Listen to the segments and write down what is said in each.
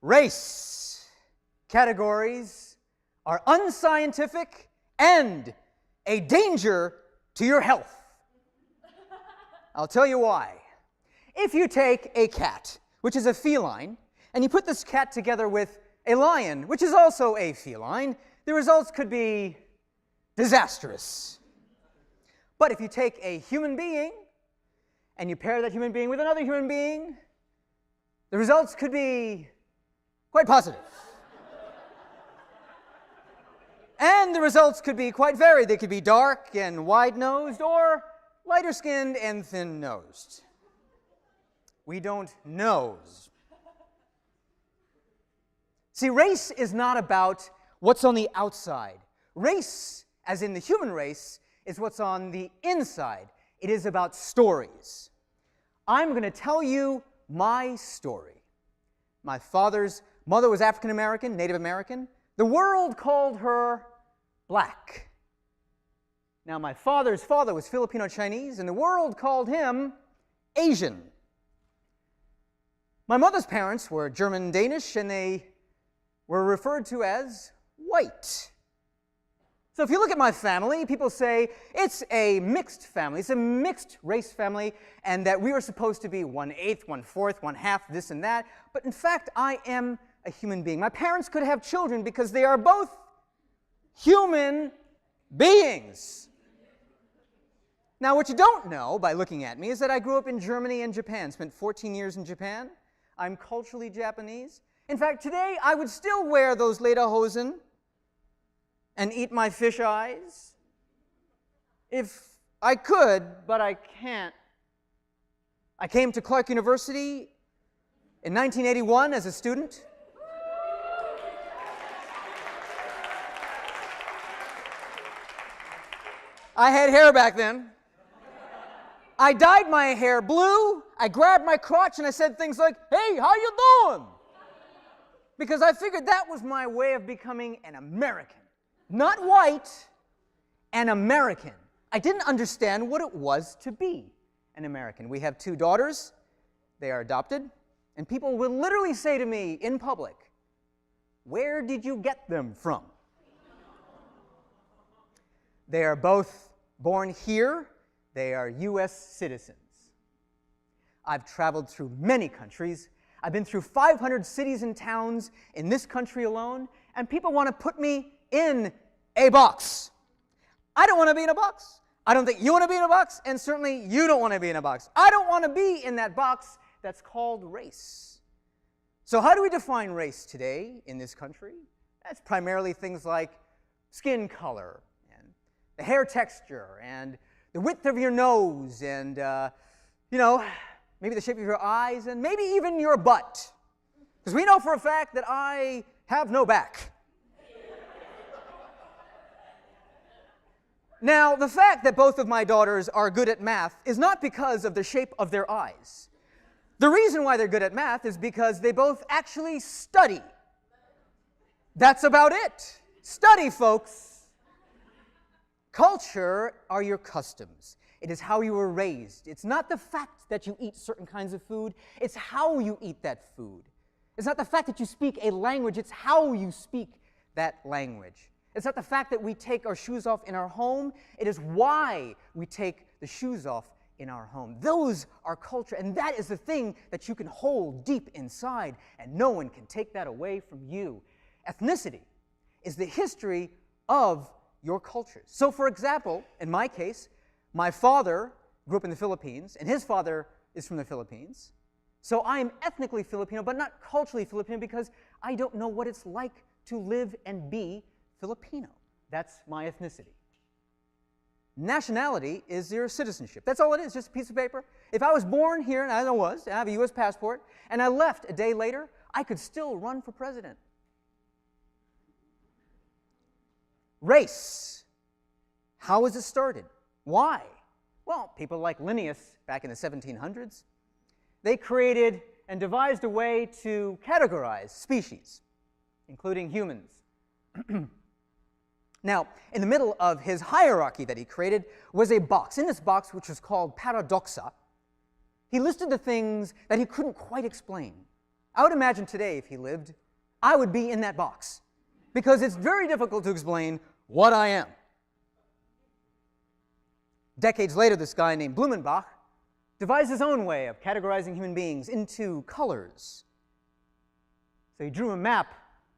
Race categories are unscientific and a danger to your health. I'll tell you why. If you take a cat, which is a feline, and you put this cat together with a lion, which is also a feline, the results could be disastrous. But if you take a human being and you pair that human being with another human being, the results could be quite positive. And the results could be quite varied. They could be dark and wide-nosed or lighter-skinned and thin-nosed. We don't nose. See, race is not about what's on the outside. Race, as in the human race, is what's on the inside. It is about stories. I'm going to tell you my story. My father's mother was African American, Native American. The world called her black. Now, my father's father was Filipino Chinese, and the world called him Asian. My mother's parents were German Danish, and they were referred to as white. So if you look at my family, people say it's a mixed family. It's a mixed race family, and that we were supposed to be 1/8, 1/4, 1/2, this and that. But in fact, I am a human being. My parents could have children because they are both human beings. Now, what you don't know by looking at me is that I grew up in Germany and Japan, spent 14 years in Japan. I'm culturally Japanese. In fact, today I would still wear those lederhosen and eat my fish eyes if I could, but I can't. I came to Clark University in 1981 as a student. I had hair back then. I dyed my hair blue, I grabbed my crotch, and I said things like, "Hey, how you doing?" Because I figured that was my way of becoming an American. Not white, an American. I didn't understand what it was to be an American. We have 2 daughters. They are adopted. And people will literally say to me in public, "Where did you get them from?" They are both born here. They are U.S. citizens. I've traveled through many countries. I've been through 500 cities and towns in this country alone, and people want to put me in a box. I don't want to be in a box. I don't think you want to be in a box, and certainly you don't want to be in a box. I don't want to be in that box that's called race. So how do we define race today in this country? That's primarily things like skin color, and the hair texture, and the width of your nose, and, maybe the shape of your eyes, and maybe even your butt. Because we know for a fact that I have no back. Now, the fact that both of my daughters are good at math is not because of the shape of their eyes. The reason why they're good at math is because they both actually study. That's about it. Study, folks. Culture are your customs. It is how you were raised. It's not the fact that you eat certain kinds of food. It's how you eat that food. It's not the fact that you speak a language. It's how you speak that language. It's not the fact that we take our shoes off in our home. It is why we take the shoes off in our home. Those are culture, and that is the thing that you can hold deep inside, and no one can take that away from you. Ethnicity is the history of your cultures. So, for example, in my case, my father grew up in the Philippines, and his father is from the Philippines. So I am ethnically Filipino, but not culturally Filipino, because I don't know what it's like to live and be Filipino. That's my ethnicity. Nationality is your citizenship. That's all it is, just a piece of paper. If I was born here, and I was, and I have a U.S. passport, and I left a day later, I could still run for president. Race. How was it started? Why? Well, people like Linnaeus back in the 1700s, they created and devised a way to categorize species, including humans. Now, in the middle of his hierarchy that he created was a box. In this box, which was called paradoxa, he listed the things that he couldn't quite explain. I would imagine today, if he lived, I would be in that box, because it's very difficult to explain what I am. Decades later, this guy named Blumenbach devised his own way of categorizing human beings into colors. So he drew a map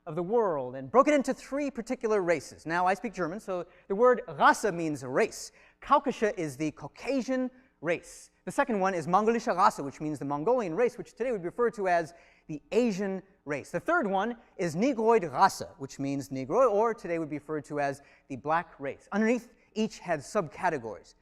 of the world and broke it into 3 particular races. Now, I speak German, so the word Rasse means race. Kaukasche is the Caucasian race. The second one is Mongolische Rasse, which means the Mongolian race, which today would be referred to as the Asian race. The third one is Negroid Rasse, which means Negro, or today would be referred to as the black race. Underneath, each had subcategories.